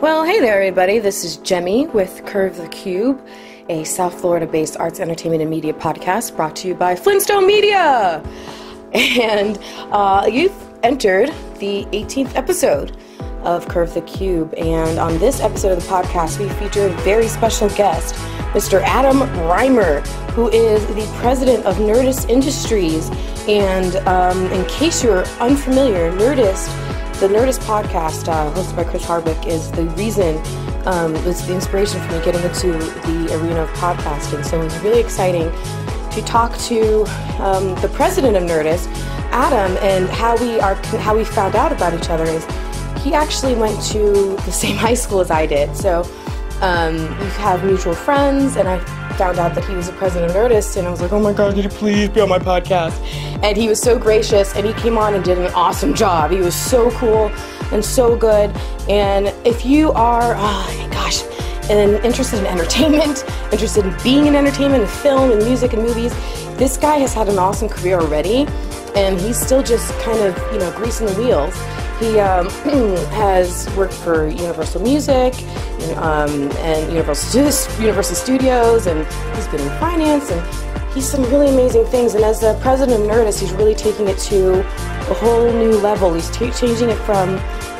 Well, hey there, everybody. This is Jemmy with Curve the Cube, a South Florida-based arts, entertainment, and media podcast brought to you by Flintstone Media. And you've entered the 18th episode of Curve the Cube. And on this episode of the podcast, we feature a very special guest, Mr. Adam Rymer, who is the president of Nerdist Industries. And in case you're unfamiliar, the Nerdist Podcast, hosted by Chris Hardwick, is the reason, it's the inspiration for me getting into the arena of podcasting. So it was really exciting to talk to the president of Nerdist, Adam, and how we found out about each other is he actually went to the same high school as I did. So we have mutual friends, and I found out that he was the president of Nerdist, and I was like, oh my god, could you please be on my podcast? And he was so gracious, and he came on and did an awesome job. He was so cool and so good. And if you are, interested in entertainment, interested in being in entertainment and film and music and movies, this guy has had an awesome career already, and he's still just kind of, greasing the wheels. He has worked for Universal Music and Universal Studios, and he's been in finance, and he's done really amazing things. And as the president of Nerdist, he's really taking it to a whole new level. He's changing it from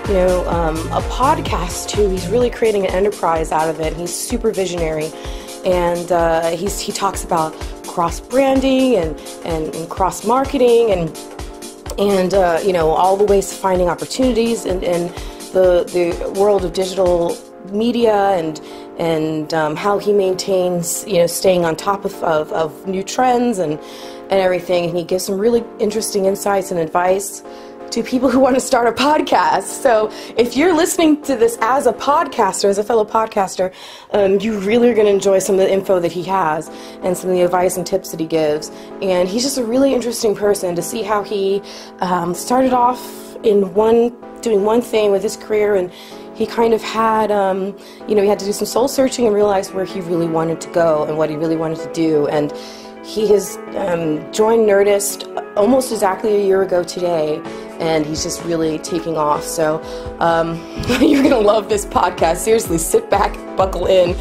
a podcast to he's really creating an enterprise out of it. He's super visionary, and he talks about cross branding and cross marketing and all the ways to finding opportunities in the world of digital media and how he maintains, staying on top of new trends and everything. And he gives some really interesting insights and advice to people who want to start a podcast. So if you're listening to this as a podcaster, as a fellow podcaster, you really are going to enjoy some of the info that he has and some of the advice and tips that he gives. And he's just a really interesting person to see how he started off in doing one thing with his career, and he kind of had, he had to do some soul searching and realize where he really wanted to go and what he really wanted to do. And he has joined Nerdist almost exactly a year ago today, and he's just really taking off. So you're going to love this podcast. Seriously, sit back, buckle in,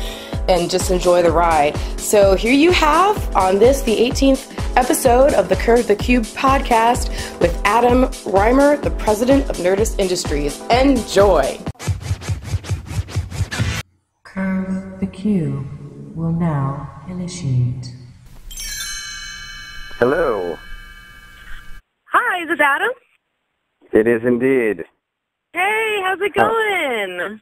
and just enjoy the ride. So here you have on this, the 18th episode of the Curve the Cube podcast with Adam Rymer, the president of Nerdist Industries. Enjoy! Curve the Cube will now initiate. Hello. Hi, is this Adam? It is indeed. Hey, how's it going?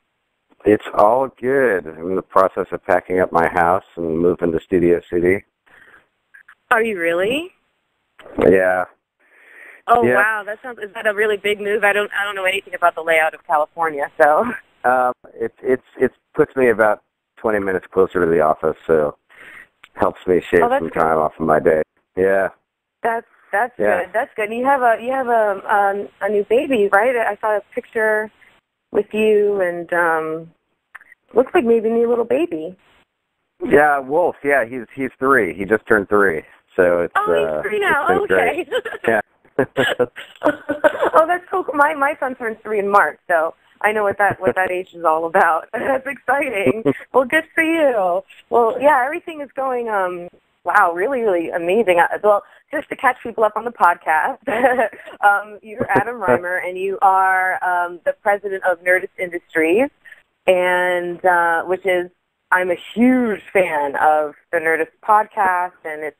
It's all good. I'm in the process of packing up my house and moving to Studio City. Are you really? Yeah. Oh, yeah. Wow, is that a really big move? I don't know anything about the layout of California, so. It puts me about 20 minutes closer to the office, so helps me shave some time off of my day. Yeah. That's good. That's good. You have a new baby, right? I saw a picture with you, and looks like maybe a new little baby. Yeah, Wolf. Yeah, he's 3. He just turned 3, so it's. Oh, he's 3 now. Okay. Yeah. Oh, that's cool. My son turns 3 in March, so I know what that age is all about. That's exciting. Well, good for you. Well, yeah, everything is going. Wow, really, really amazing. Well, just to catch people up on the podcast, you're Adam Rymer, and you are the president of Nerdist Industries, and which is, I'm a huge fan of the Nerdist Podcast, and it's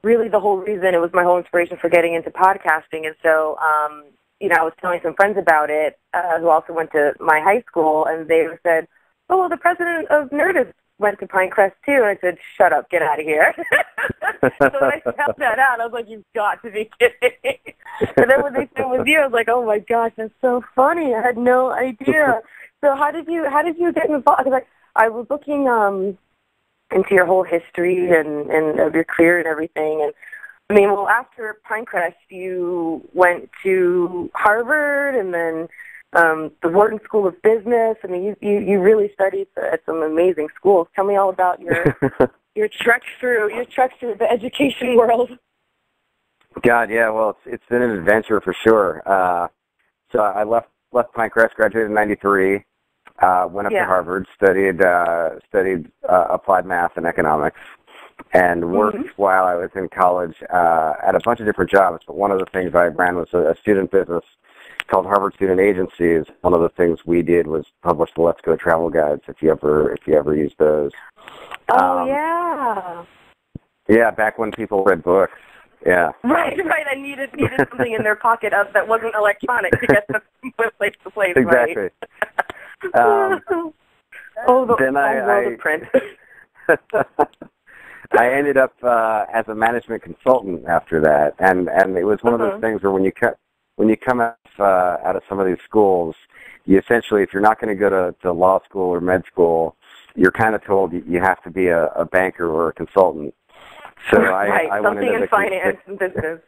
really the whole reason, it was my whole inspiration for getting into podcasting. And so, I was telling some friends about it who also went to my high school, and they said, oh, well, the president of Nerdist went to Pinecrest too. And I said, shut up, get out of here. So when I found that out, I was like, you've got to be kidding. And then when they said it was you, I was like, oh my gosh, that's so funny. I had no idea. So how did you get involved? Because I was looking into your whole history and of your career and everything. And I mean, well, after Pinecrest, you went to Harvard and then the Wharton School of Business. I mean, you really studied at some amazing schools. Tell me all about your trek through the education world. God, yeah. Well, it's been an adventure for sure. So I left Pinecrest, graduated in '93, Went up to Harvard, studied applied math and economics, and worked while I was in college at a bunch of different jobs. But one of the things I ran was a student business called Harvard Student Agencies. One of the things we did was publish the Let's Go travel guides. If you ever used those. Oh yeah. Yeah, back when people read books. Yeah. Right. I needed something in their pocket that wasn't electronic to get them from place to place. Exactly. Right? The world of print. I ended up as a management consultant after that, and it was one of those things where when you come out of some of these schools, you essentially, if you're not going to go to law school or med school, you're kind of told you have to be a banker or a consultant. So I went into in finance and business.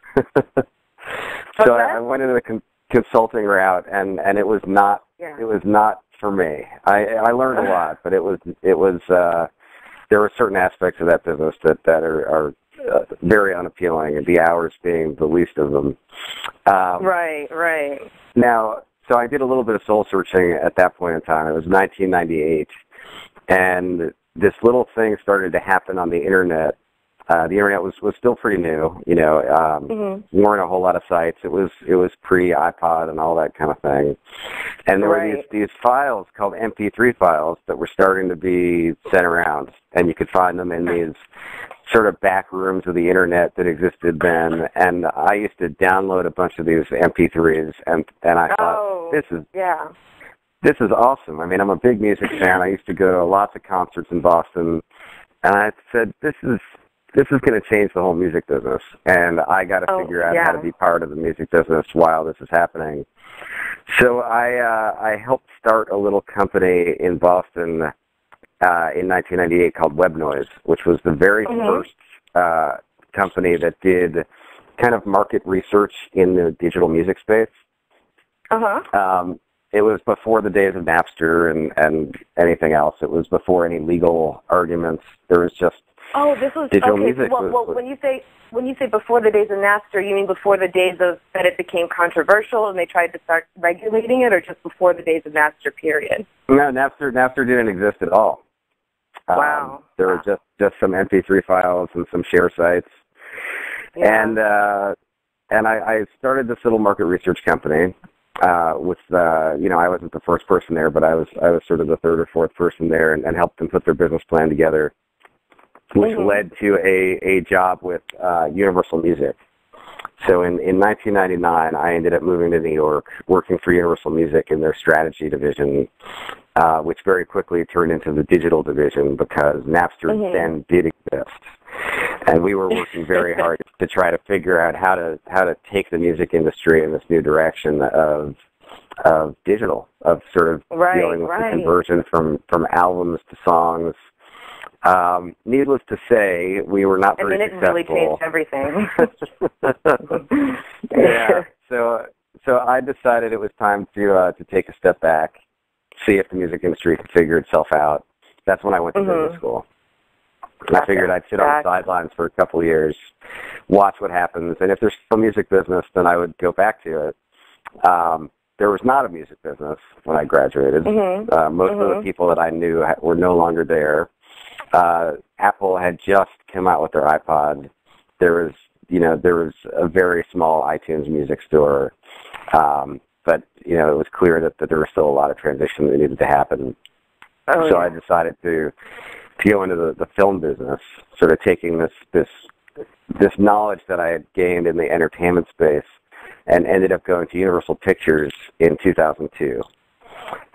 So I went into the consulting route, and it was not for me. I learned a lot, but it was there were certain aspects of that business that are very unappealing, and the hours being the least of them. Right. Now, so I did a little bit of soul searching at that point in time. It was 1998, and this little thing started to happen on the internet. The internet was still pretty new, weren't a whole lot of sites. It was pre-iPod and all that kind of thing. And there were these files called MP3 files that were starting to be sent around, and you could find them in these sort of back rooms of the internet that existed then. And I used to download a bunch of these MP3s, and I thought, this is awesome. I mean, I'm a big music fan. I used to go to lots of concerts in Boston, and I said, this is going to change the whole music business, and I got to figure out how to be part of the music business while this is happening. So I helped start a little company in Boston in 1998 called Web Noise, which was the very first company that did kind of market research in the digital music space. It was before the days of Napster and anything else. It was before any legal arguments. There was just this was digital okay. music. Well, when you say before the days of Napster, you mean before the days of that it became controversial and they tried to start regulating it, or just before the days of Napster period? No, Napster didn't exist at all. Wow. There were just some MP3 files and some share sites, and I started this little market research company. With I wasn't the first person there, but I was sort of the third or fourth person there, and helped them put their business plan together, which led to a job with Universal Music. So in 1999, I ended up moving to New York, working for Universal Music in their strategy division, which very quickly turned into the digital division because Napster then did exist. And we were working very hard to try to figure out how to take the music industry in this new direction of digital, of sort of dealing with the conversion from albums to songs. Needless to say, we were not very successful. Really changed everything. Yeah. So I decided it was time to take a step back, see if the music industry could figure itself out. That's when I went to business school. I figured I'd sit on the sidelines for a couple of years, watch what happens, and if there's still a music business, then I would go back to it. There was not a music business when I graduated. Most of the people that I knew were no longer there. Apple had just come out with their iPod. There was a very small iTunes music store, but it was clear that there was still a lot of transition that needed to happen. So I decided to go into the film business, sort of taking this knowledge that I had gained in the entertainment space, and ended up going to Universal Pictures in 2002,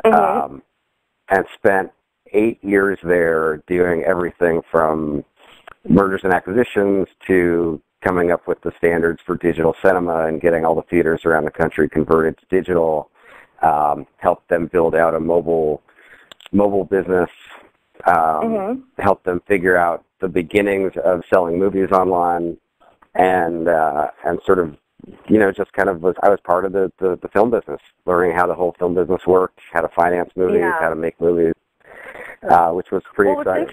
and spent 8 years there doing everything from mergers and acquisitions to coming up with the standards for digital cinema and getting all the theaters around the country converted to digital, helped them build out a mobile business, helped them figure out the beginnings of selling movies online, and sort of, just kind of I was part of the film business, learning how the whole film business worked, how to finance movies, how to make movies, which was pretty exciting.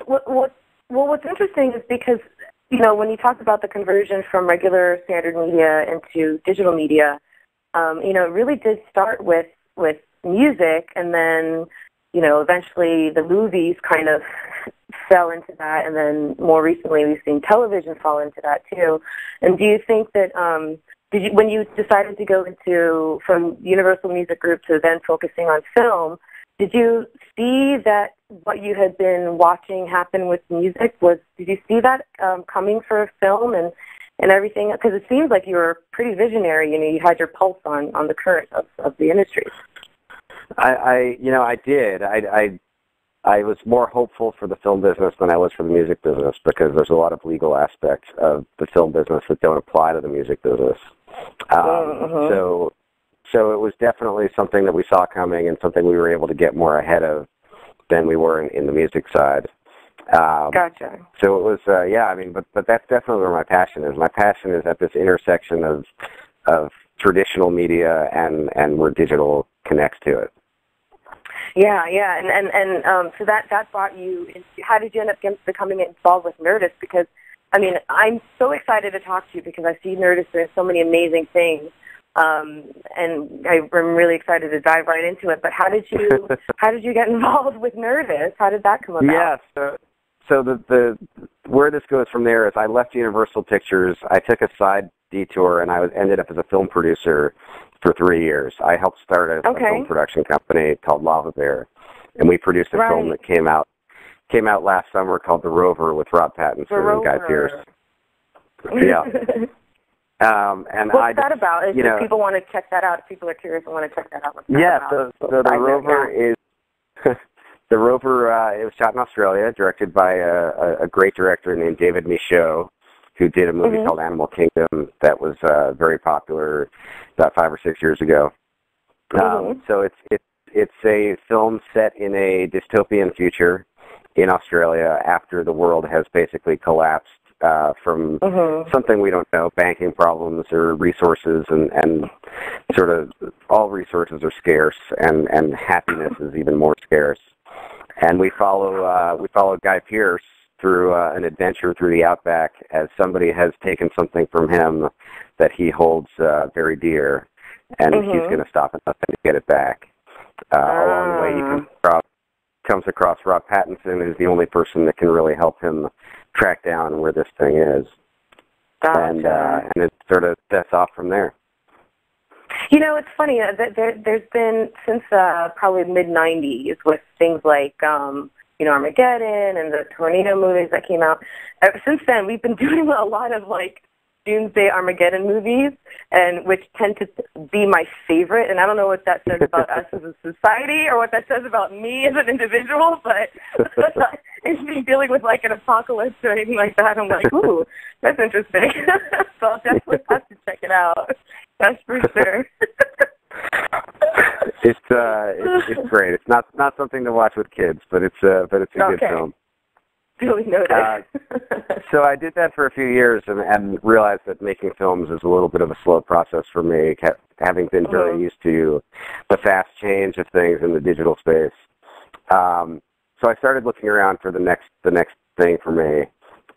What's interesting is because, when you talk about the conversion from regular standard media into digital media, it really did start with music, and then eventually the movies kind of fell into that, and then more recently we've seen television fall into that too. And do you think that when you decided to go from Universal Music Group to then focusing on film, did you see that what you had been watching happen with music did you see that coming for a film and everything? Because it seems like you were pretty visionary. You had your pulse on the current of the industry. I did. I was more hopeful for the film business than I was for the music business, because there's a lot of legal aspects of the film business that don't apply to the music business. So it was definitely something that we saw coming and something we were able to get more ahead of than we were in the music side. Gotcha. So it was, but that's definitely where my passion is. My passion is at this intersection of traditional media and where digital connects to it. Yeah, and so that brought you into, how did you end up becoming involved with Nerdist? Because, I'm so excited to talk to you because I see Nerdist doing so many amazing things. And I'm really excited to dive right into it. But how did you get involved with Nerdist? How did that come about? Yeah, so the where this goes from there is I left Universal Pictures. I took a side detour, and I ended up as a film producer for 3 years. I helped start a film production company called Lava Bear, and we produced a film that came out last summer called The Rover with Rob Pattinson and Guy Pearce. Yeah. And what's that about? If people want to check that out, if people are curious and want to check that out, what's that about? So The Rover is The Rover. It was shot in Australia, directed by a great director named David Michaud, who did a movie called Animal Kingdom that was very popular about 5 or 6 years ago. So it's a film set in a dystopian future in Australia after the world has basically collapsed from something we don't know, banking problems or resources, and sort of all resources are scarce, and happiness is even more scarce. And we follow Guy Pearce through an adventure through the outback as somebody has taken something from him that he holds very dear, and he's going to stop at nothing to get it back. Along the way, he comes across Rob Pattinson, who's the only person that can really help him track down where this thing is. Gotcha. And it sort of sets off from there. It's funny. There's been, since probably mid-'90s, with things like Armageddon and the tornado movies that came out. Since then, we've been doing a lot of Doomsday Armageddon movies, and which tend to be my favorite. And I don't know what that says about us as a society or what that says about me as an individual, but it's me dealing with an apocalypse or anything like that. I'm like, ooh, that's interesting. So I'll definitely have to check it out. That's for sure. It's great. It's not something to watch with kids, but it's a good film. Really noted. So I did that for a few years and realized that making films is a little bit of a slow process for me, having been very used to the fast change of things in the digital space. So I started looking around for the next thing for me,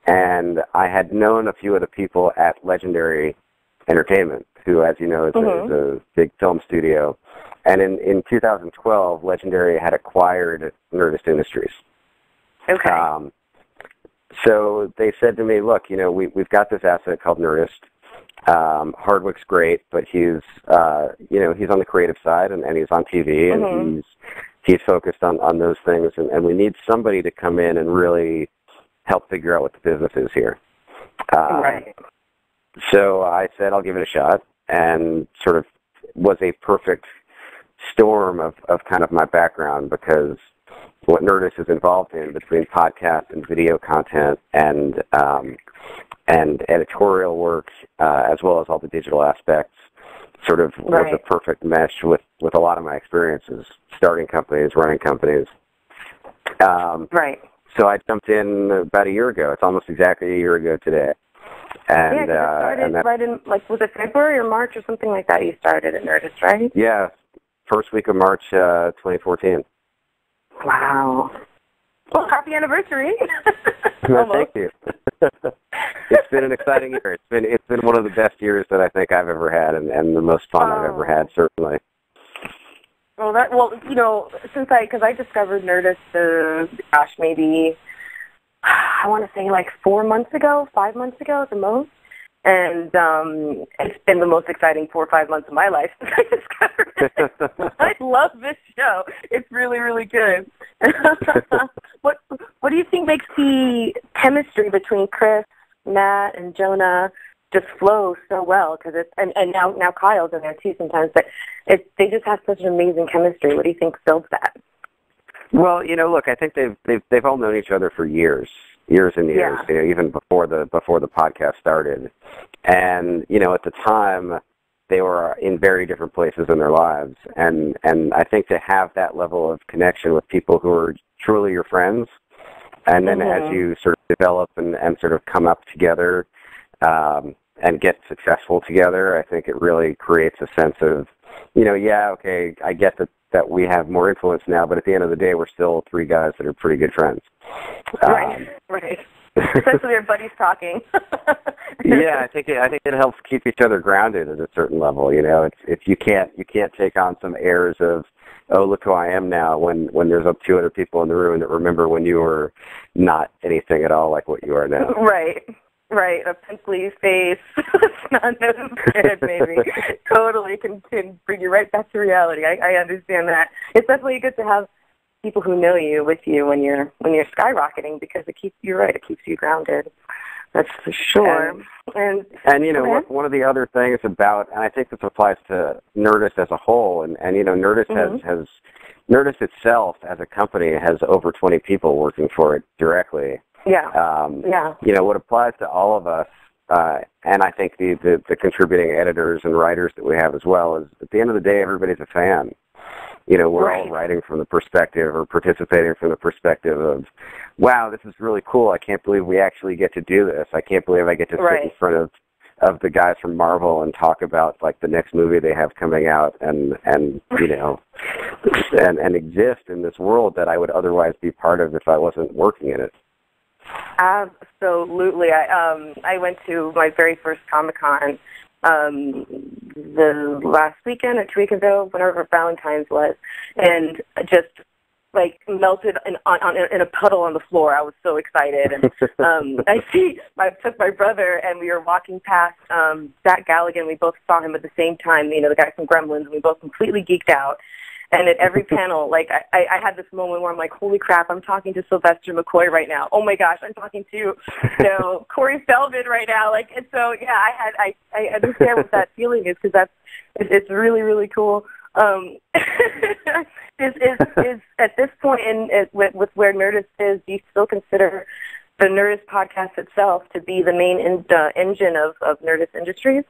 and I had known a few of the people at Legendary Entertainment, who, as you know, is a big film studio. And in 2012, Legendary had acquired Nerdist Industries. Okay. So they said to me, look, we've got this asset called Nerdist. Hardwick's great, but he's on the creative side, and he's on TV, and he's focused on those things, and we need somebody to come in and really help figure out what the business is here. Right. So I said, I'll give it a shot, and sort of was a perfect storm of kind of my background, because what Nerdist is involved in, between podcast and video content and editorial work, as well as all the digital aspects, sort of was a perfect mesh with a lot of my experiences, starting companies, running companies. Right. So I jumped in about a year ago. It's almost exactly a year ago today. And, started right in, was it February or March or something like that you started at Nerdist, right? Yeah, first week of March 2014. Wow. Well, happy anniversary. No, thank you. It's been an exciting year. It's been one of the best years that I think I've ever had, and the most fun I've ever had, certainly. since I discovered Nerdist, maybe, I want to say like 5 months ago at the most. And it's been the most exciting 4 or 5 months of my life since I discovered it. I love this show. It's really, really good. What do you think makes the chemistry between Chris, Matt, and Jonah just flow so well? Because and now Kyle's in there too sometimes, but they just have such an amazing chemistry. What do you think builds that? Well, look, I think they've all known each other for years and years, yeah. Even before the podcast started. And, at the time, they were in very different places in their lives. And I think to have that level of connection with people who are truly your friends, and then as you sort of develop and sort of come up together and get successful together, I think it really creates a sense of, I get that we have more influence now, but at the end of the day, we're still 3 guys that are pretty good friends. Right. Especially their buddies talking. Yeah, I think it helps keep each other grounded at a certain level. It's you can't take on some airs of, oh, look who I am now, when there's 200 people in the room that remember when you were not anything at all like what you are now. Right, a pimply face, not good, maybe. Totally can bring you right back to reality. I understand that. It's definitely good to have people who know you with you when you're skyrocketing, because it keeps you grounded. That's for sure. And one of the other things about, and I think this applies to Nerdist as a whole, and Nerdist has Nerdist itself as a company has over 20 people working for it directly. Yeah. What applies to all of us, and I think the contributing editors and writers that we have as well, is at the end of the day, everybody's a fan. We're all writing from the perspective or participating from the perspective of, wow, this is really cool. I can't believe we actually get to do this. I can't believe I get to sit in front of the guys from Marvel and talk about like the next movie they have coming out and exist in this world that I would otherwise be part of if I wasn't working in it. Absolutely. I went to my very first Comic-Con the last weekend or 2 weeks ago, whenever Valentine's was, and just like melted in a puddle on the floor. I was so excited. And I took my brother, and we were walking past Zach Galligan. We both saw him at the same time, the guy from Gremlins, and we both completely geeked out. And at every panel, like, I had this moment where I'm like, holy crap, I'm talking to Sylvester McCoy right now. Oh, my gosh, I'm talking to, Corey Feldman right now. Like, and so, yeah, I understand what that feeling is, because it's really, really cool. Is at this point with where Nerdist is, do you still consider the Nerdist podcast itself to be the main engine of Nerdist Industries?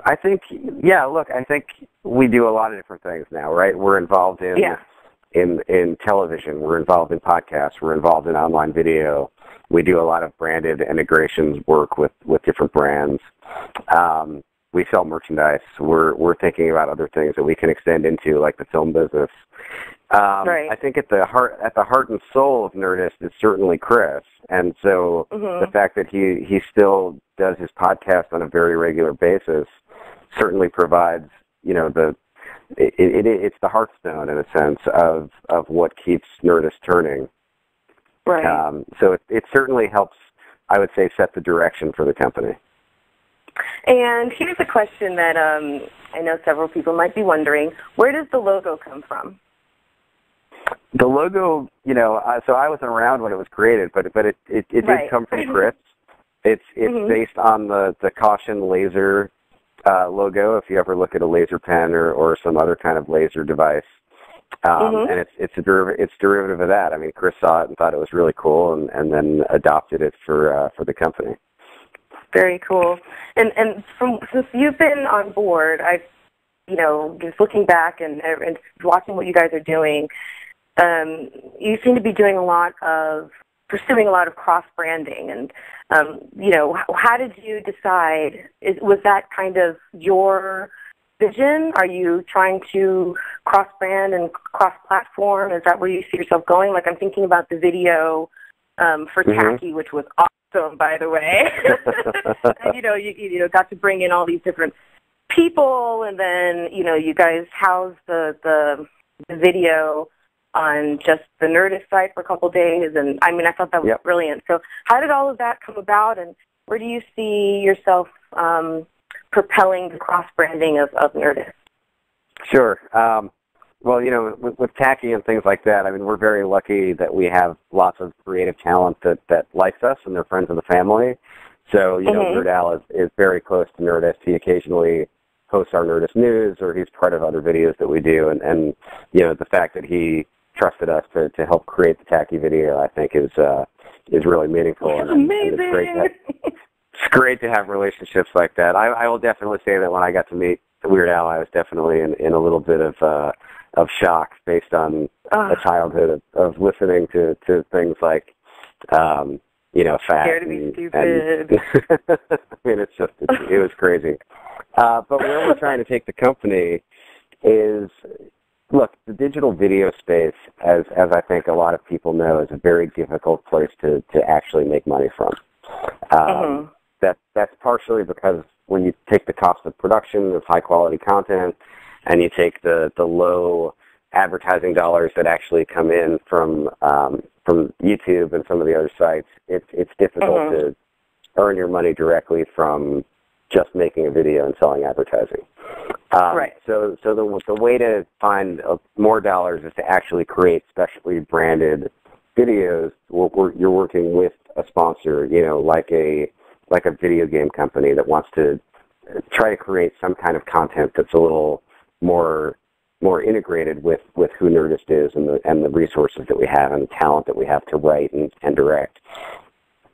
I think, I think we do a lot of different things now, right? We're involved in television. We're involved in podcasts. We're involved in online video. We do a lot of branded integrations work with different brands. We sell merchandise. We're thinking about other things that we can extend into, like the film business. I think at the heart and soul of Nerdist is certainly Chris, and so the fact that he still does his podcast on a very regular basis certainly provides, it's the hearthstone in a sense of what keeps Nerdist turning. Right. So it certainly helps, I would say, set the direction for the company. And here's a question that I know several people might be wondering: where does the logo come from? The logo, so I wasn't around when it was created, but it did come from Chris. It's based on the Caution laser logo. If you ever look at a laser pen or some other kind of laser device, and it's derivative of that. I mean, Chris saw it and thought it was really cool, and then adopted it for the company. Very cool. And since you've been on board, I've just looking back and watching what you guys are doing. You seem to be doing pursuing a lot of cross-branding, and, how did you decide? Was that kind of your vision? Are you trying to cross-brand and cross-platform? Is that where you see yourself going? Like, I'm thinking about the video for Tacky, which was awesome, by the way. And, you got to bring in all these different people, and then, you know, you guys house the video on just the Nerdist site for a couple of days, and I mean, I thought that was brilliant. So how did all of that come about, and where do you see yourself propelling the cross-branding of Nerdist? Sure. Well, you know, with Tacky and things like that, I mean, we're very lucky that we have lots of creative talent that likes us, and they're friends of the family. So, you know, Weird Al is very close to Nerdist. He occasionally hosts our Nerdist news, or he's part of other videos that we do. And you know, the fact that he trusted us to help create the Tacky video, I think is really meaningful. It's amazing. And it's great to have relationships like that. I will definitely say that when I got to meet Weird Al, I was definitely in a little bit of shock based on a childhood of listening to things like, you know, Fat. Scared to be stupid. I mean, it was crazy. But where we're trying to take the company is, look, the digital video space, as I think a lot of people know, is a very difficult place to actually make money from. That's partially because when you take the cost of production of high-quality content and you take the low advertising dollars that actually come in from YouTube and some of the other sites, it's difficult to earn your money directly from just making a video and selling advertising. Right. So the way to find more dollars is to actually create specially branded videos. You're working with a sponsor, you know, like a video game company that wants to try to create some kind of content that's a little more integrated with who Nerdist is and the resources that we have and the talent that we have to write and direct.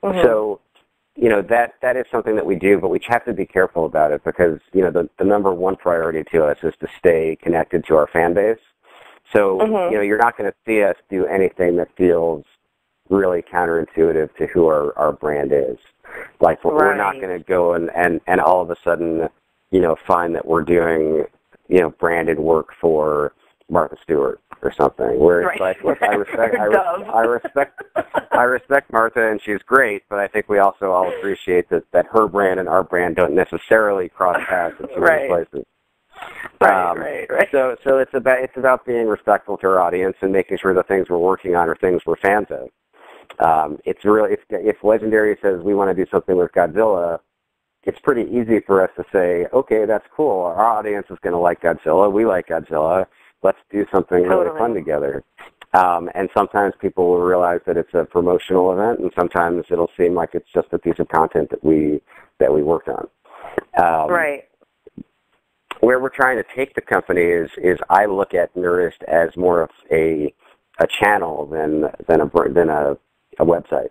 So, you know, that is something that we do, but we have to be careful about it because, you know, the number one priority to us is to stay connected to our fan base. So, you know, you're not going to see us do anything that feels really counterintuitive to who our brand is. Like, we're not going to go and all of a sudden, you know, find that we're doing, you know, branded work for Martha Stewart or something. Where it's like, look, I respect Martha, and she's great, but I think we also all appreciate that her brand and our brand don't necessarily cross paths in too many places. Right. So it's about being respectful to our audience and making sure the things we're working on are things we're fans of. It's really, if Legendary says we want to do something with Godzilla, it's pretty easy for us to say, okay, that's cool. Our audience is going to like Godzilla. We like Godzilla. Let's do something really fun together. And sometimes people will realize that it's a promotional event, and sometimes it'll seem like it's just a piece of content that we worked on. Where we're trying to take the company is I look at Nerdist as more of a channel than a website.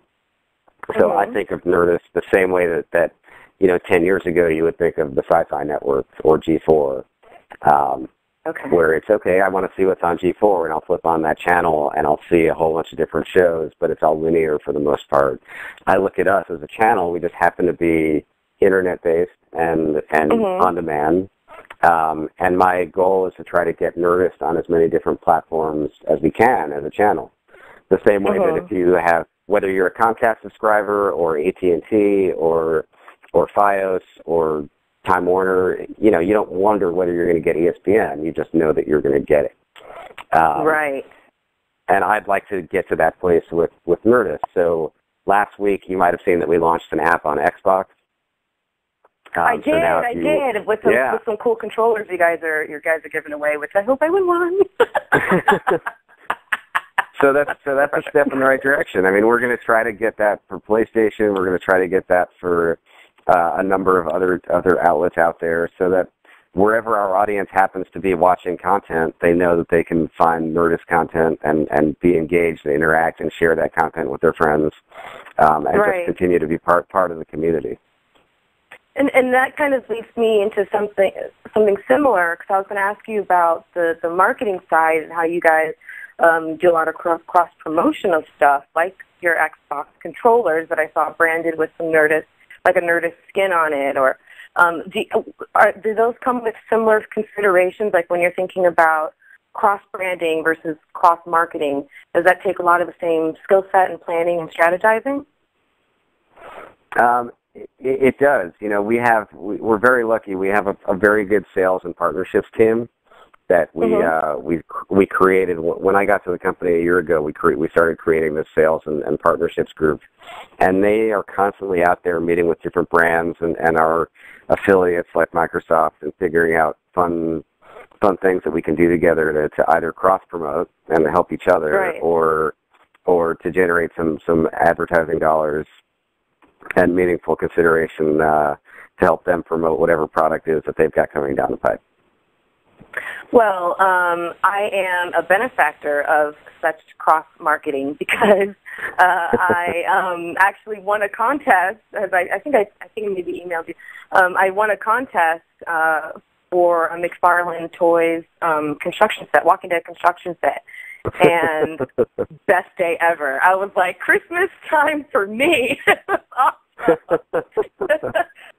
So I think of Nerdist the same way that you know, 10 years ago you would think of the Sci-Fi Network or G4, where it's, okay, I want to see what's on G4, and I'll flip on that channel and I'll see a whole bunch of different shows, but it's all linear for the most part. I look at us as a channel. We just happen to be internet-based and on-demand. And my goal is to try to get Nerdist on as many different platforms as we can as a channel. The same way that if you have, whether you're a Comcast subscriber or AT&T or Fios or Time Warner, you know, you don't wonder whether you're going to get ESPN. You just know that you're going to get it. And I'd like to get to that place with Nerdist. So last week you might have seen that we launched an app on Xbox. I did with some cool controllers you guys are giving away, which I hope I win one. So that's a step in the right direction. I mean, we're going to try to get that for PlayStation. We're going to try to get that for a number of other outlets out there, so that wherever our audience happens to be watching content, they know that they can find Nerdist content and be engaged and interact and share that content with their friends, and just continue to be part of the community. And that kind of leads me into something similar, because I was going to ask you about the marketing side and how you guys do a lot of cross-promotion of stuff, like your Xbox controllers that I saw branded with some Nerdist, like a Nerdist skin on it, or do those come with similar considerations, like when you're thinking about cross-branding versus cross-marketing? Does that take a lot of the same skill set and planning and strategizing? It does. You know, we're very lucky. We have a very good sales and partnerships team that we created. When I got to the company a year ago, we started creating this sales and partnerships group, and they are constantly out there meeting with different brands and our affiliates like Microsoft and figuring out fun things that we can do together to either cross promote and help each other, right, or to generate some advertising dollars and meaningful consideration to help them promote whatever product is that they've got coming down the pipe. Well, I am a benefactor of such cross-marketing because I actually won a contest, as I think I maybe emailed you. I won a contest for a McFarlane Toys construction set, Walking Dead construction set. And best day ever. I was like, Christmas time for me. I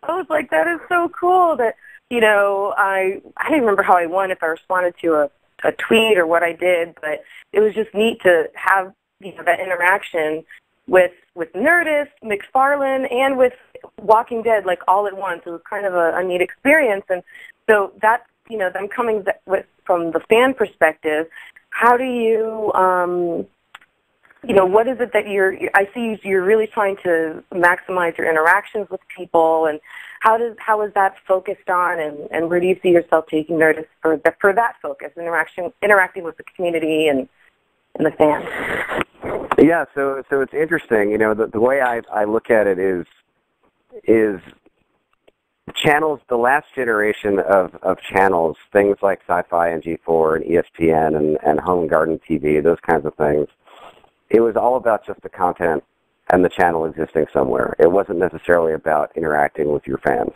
was like, that is so cool that, you know, I didn't remember how I won, if I responded to a tweet or what I did, but it was just neat to have, you know, that interaction with Nerdist, McFarlane, and with Walking Dead, like, all at once. It was kind of a neat experience. And so that's, you know, them coming from the fan perspective. How do you, you know, what is it that I see you're really trying to maximize your interactions with people, and how is that focused on, and where do you see yourself taking Nerdist for that focus, interacting with the community and the fans? Yeah, so it's interesting. You know, the way I look at it is channels, the last generation of channels, things like Sci-Fi and G4 and ESPN and Home and Garden TV, those kinds of things, it was all about just the content and the channel existing somewhere. It wasn't necessarily about interacting with your fans.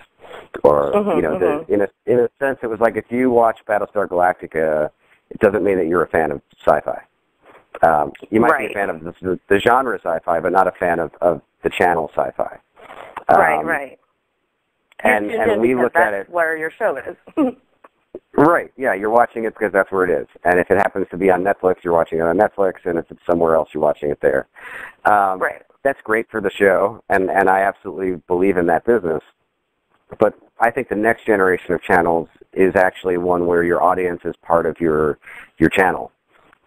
Or, you know, in a sense, it was like if you watch Battlestar Galactica, it doesn't mean that you're a fan of sci-fi. You might be a fan of the genre sci-fi, but not a fan of the channel sci-fi. Right. And we look at it. That's where your show is. Right, yeah, you're watching it because that's where it is. And if it happens to be on Netflix, you're watching it on Netflix, and if it's somewhere else, you're watching it there. Right. That's great for the show, and I absolutely believe in that business. But I think the next generation of channels is actually one where your audience is part of your channel.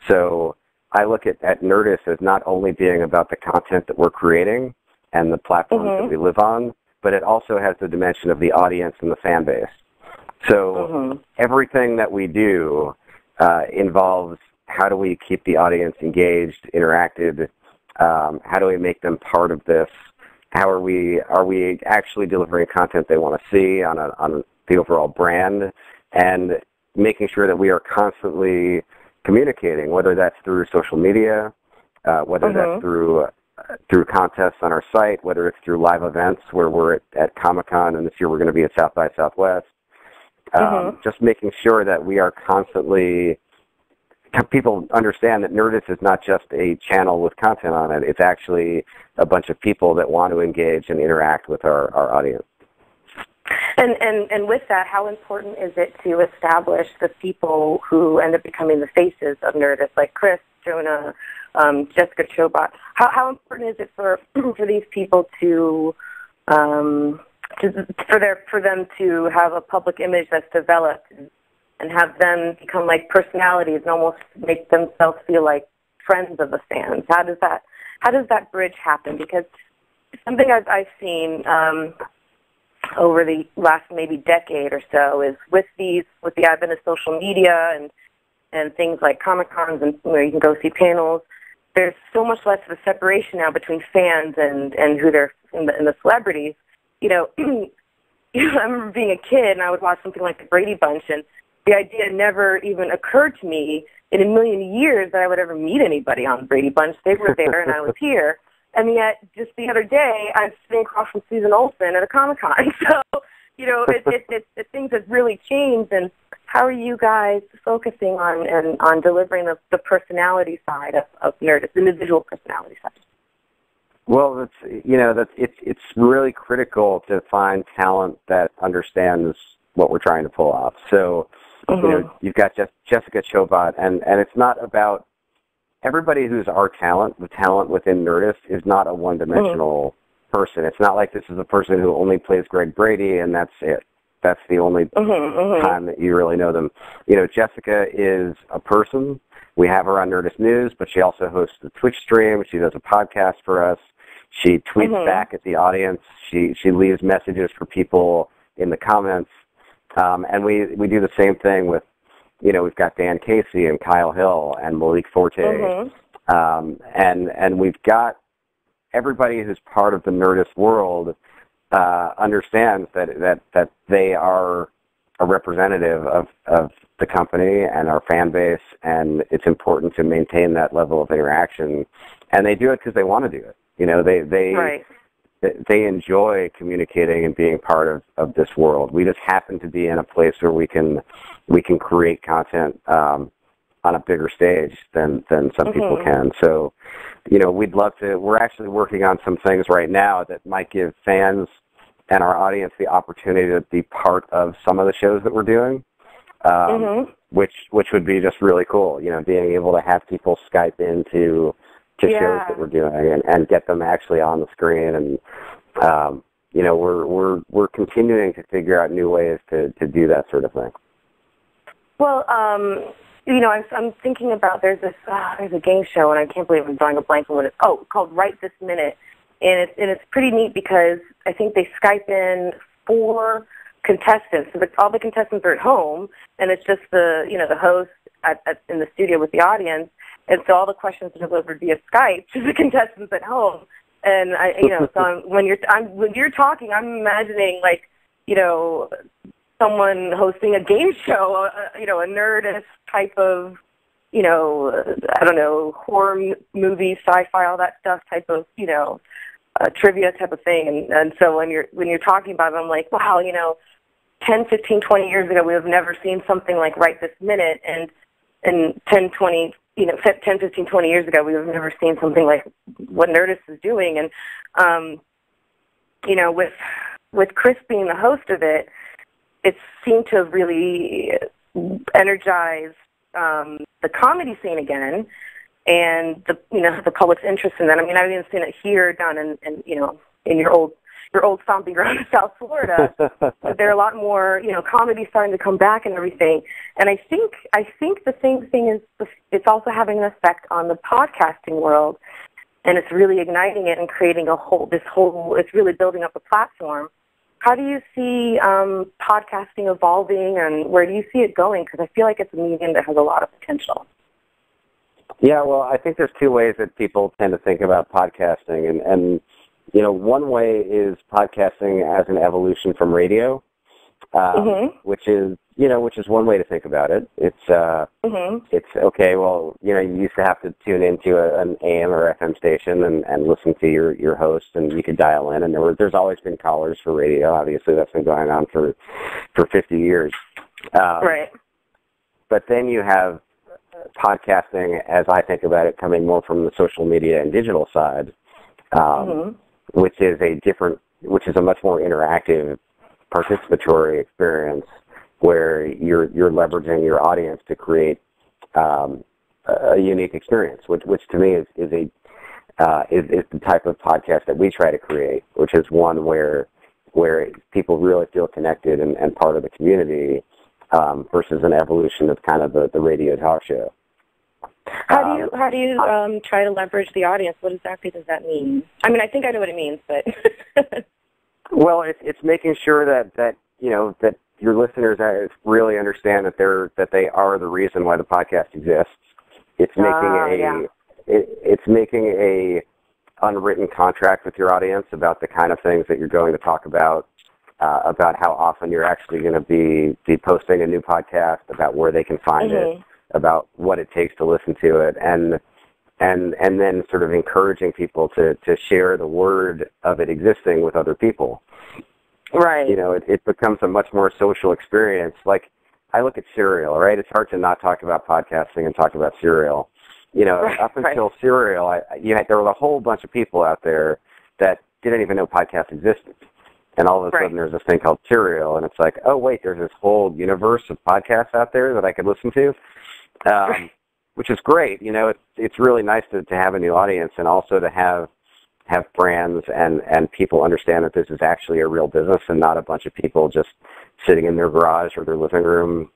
So I look at Nerdist as not only being about the content that we're creating and the platforms that we live on, but it also has the dimension of the audience and the fan base. So everything that we do involves how do we keep the audience engaged, interacted, how do we make them part of this, are we actually delivering content they want to see on the overall brand, and making sure that we are constantly communicating, whether that's through social media, whether that's through contests on our site, whether it's through live events where we're at Comic-Con, and this year we're going to be at South by Southwest. Just making sure that we are constantly, people understand that Nerdist is not just a channel with content on it. It's actually a bunch of people that want to engage and interact with our audience. And with that, how important is it to establish the people who end up becoming the faces of Nerdist, like Chris, Jonah, Jessica Chobot? How important is it for these people to for them to have a public image that's developed and have them become like personalities and almost make themselves feel like friends of the fans? How does that bridge happen? Because something I've seen over the last maybe decade or so is with the advent of social media and things like Comic-Cons and where you can go see panels, there's so much less of a separation now between fans and who they're and the celebrities. You know, I remember being a kid and I would watch something like The Brady Bunch, and the idea never even occurred to me in a million years that I would ever meet anybody on The Brady Bunch. They were there and I was here. And yet, just the other day, I'm sitting across from Susan Olsen at a Comic-Con. So, you know, things have really changed. And how are you guys focusing on delivering the personality side of Nerdist, the individual personality side? Well, it's really critical to find talent that understands what we're trying to pull off. So, you know, you've got Jessica Chobot, and it's not about everybody who's our talent. The talent within Nerdist is not a one-dimensional person. It's not like this is a person who only plays Greg Brady and that's it. That's the only time that you really know them. Jessica is a person. We have her on Nerdist News, but she also hosts a Twitch stream. She does a podcast for us. She tweets back at the audience. She leaves messages for people in the comments. And we do the same thing with, we've got Dan Casey and Kyle Hill and Malik Forte. And we've got everybody who's part of the Nerdist world understands that they are a representative of the company and our fan base, and it's important to maintain that level of interaction. And they do it because they want to do it. They enjoy communicating and being part of this world. We just happen to be in a place where we can create content on a bigger stage than some people can. So, we'd love to. We're actually working on some things right now that might give fans and our audience the opportunity to be part of some of the shows that we're doing, which would be just really cool. Being able to have people Skype into shows that we're doing and get them actually on the screen. And we're continuing to figure out new ways to do that sort of thing. Well, I'm thinking about there's a game show, and I can't believe I'm drawing a blank on what it's called Right This Minute, and it's pretty neat because I think they Skype in 4 contestants. So all the contestants are at home, and it's just the host in the studio with the audience, and so all the questions are delivered via Skype to the contestants at home. And when you're talking, I'm imagining someone hosting a game show, a Nerdist type of, horror movie, sci-fi, all that stuff type of, trivia type of thing. And so when you're talking about it, I'm like, wow, 10, 15, 20 years ago, we have never seen something like Right This Minute. And 10, 15, 20 years ago, we have never seen something like what Nerdist is doing. And, with Chris being the host of it, it seemed to really energize the comedy scene again, and the public's interest in that. I mean, I've even seen it here down in your old stomping ground in South Florida. But there are a lot more comedy starting to come back and everything. And I think the same thing is it's also having an effect on the podcasting world, and it's really igniting it and creating it's really building up a platform. How do you see podcasting evolving, and where do you see it going? Because I feel like it's a medium that has a lot of potential. Yeah, well, I think there's 2 ways that people tend to think about podcasting, and one way is podcasting as an evolution from radio, which is one way to think about it. It's okay. Well, you used to have to tune into an AM or FM station and listen to your host, and you could dial in, and there's always been callers for radio. Obviously, that's been going on for 50 years. Right. But then you have podcasting, as I think about it, coming more from the social media and digital side, which is a much more interactive, participatory experience where you're leveraging your audience to create a unique experience, which to me is the type of podcast that we try to create, which is one where people really feel connected and part of the community, versus an evolution of kind of the radio talk show. How do you try to leverage the audience? What exactly does that mean? I mean, I think I know what it means, but well, it's making sure that your listeners really understand that they are the reason why the podcast exists. It's making a unwritten contract with your audience about the kind of things that you're going to talk about how often you're actually going to be posting a new podcast, about where they can find it, about what it takes to listen to it, and then sort of encouraging people to share the word of it existing with other people. Right. It becomes a much more social experience. Like, I look at Serial, right? It's hard to not talk about podcasting and talk about Serial. Up until Serial, there was a whole bunch of people out there that didn't even know podcasts existed. And all of a sudden there's this thing called Serial, and it's like, oh, wait, there's this whole universe of podcasts out there that I could listen to, which is great. It's really nice to have a new audience, and also to have have brands and people understand that this is actually a real business and not a bunch of people just sitting in their garage or their living room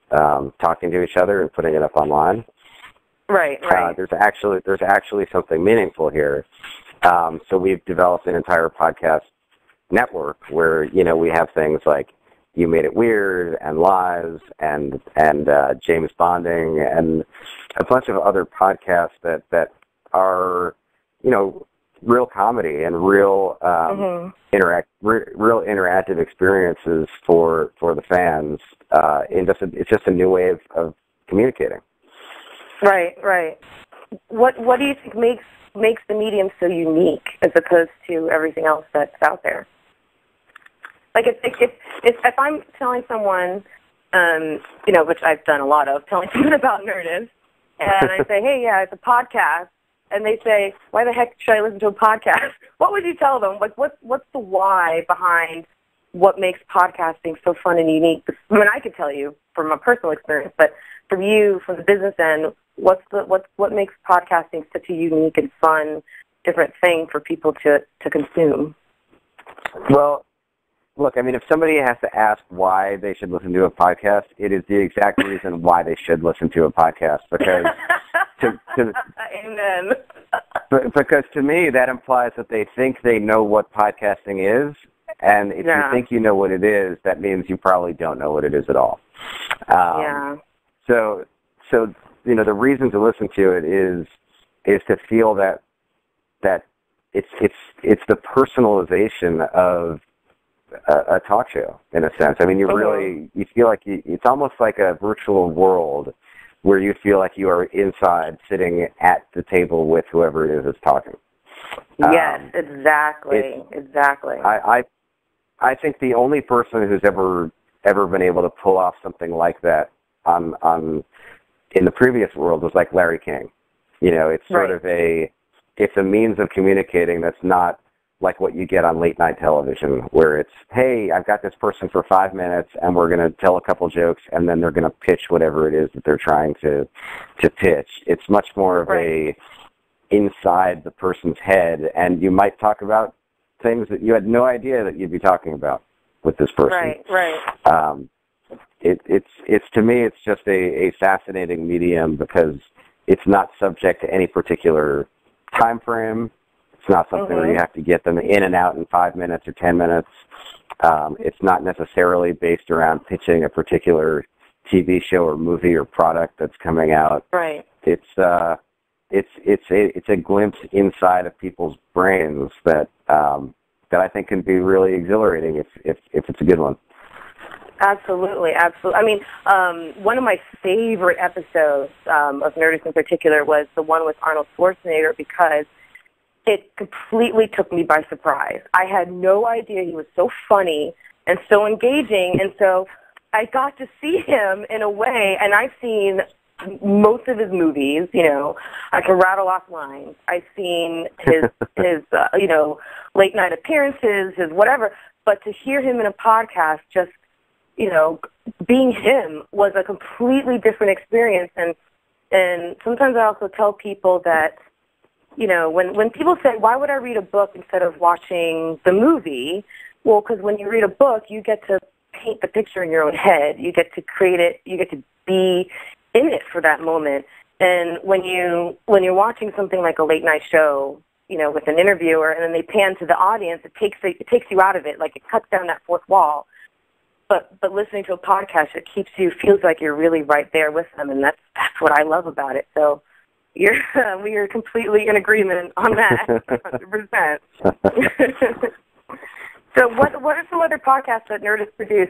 talking to each other and putting it up online. Right. There's actually something meaningful here. So we've developed an entire podcast network where, we have things like You Made It Weird and Lives and James Bonding and a bunch of other podcasts that are, real comedy and real real interactive experiences for the fans. It's just a new way of communicating. Right. What do you think makes the medium so unique as opposed to everything else that's out there? Like if I'm telling someone, which I've done a lot of, telling someone about Nerdist, and I say, hey, yeah, it's a podcast, and they say, why the heck should I listen to a podcast? What would you tell them? Like, what's the why behind what makes podcasting so fun and unique? I mean, I could tell you from my personal experience, but from you, from the business end, what makes podcasting such a unique and fun, different thing for people to consume? Well, look, I mean, if somebody has to ask why they should listen to a podcast, it is the exact reason why they should listen to a podcast. Because, Amen. Because to me, that implies that they think they know what podcasting is, and if you think you know what it is, that means you probably don't know what it is at all. So the reason to listen to it is to feel that it's the personalization of a talk show, in a sense. I mean, you feel like it's almost like a virtual world where you feel like you are inside, sitting at the table with whoever it is that's talking. Yes, exactly. I think the only person who's ever been able to pull off something like that in the previous world was like Larry King. It's sort of it's a means of communicating that's not like what you get on late night television, where it's, hey, I've got this person for 5 minutes and we're going to tell a couple jokes and then they're going to pitch whatever it is that they're trying to pitch. It's much more of a inside the person's head, and you might talk about things that you had no idea that you'd be talking about with this person. Right. It's to me, it's just a fascinating medium because it's not subject to any particular time frame. It's not something where you have to get them in and out in 5 minutes or 10 minutes. It's not necessarily based around pitching a particular TV show or movie or product that's coming out. Right. It's a glimpse inside of people's brains that I think can be really exhilarating if it's a good one. Absolutely. I mean, one of my favorite episodes of Nerdist in particular was the one with Arnold Schwarzenegger, because it completely took me by surprise. I had no idea he was so funny and so engaging, and so I got to see him in a way, and I've seen most of his movies, I can rattle off lines. I've seen his late night appearances, his whatever, but to hear him in a podcast, just, being him was a completely different experience. And sometimes I also tell people that, when people say, why would I read a book instead of watching the movie? Well, because when you read a book, you get to paint the picture in your own head. You get to create it. You get to be in it for that moment. And when you're watching something like a late night show, with an interviewer, and then they pan to the audience, it takes you out of it. Like, it cuts down that fourth wall. But listening to a podcast, it feels like you're really right there with them, and that's what I love about it. So we are completely in agreement on that, 100%. So what are some other podcasts that Nerdist produce?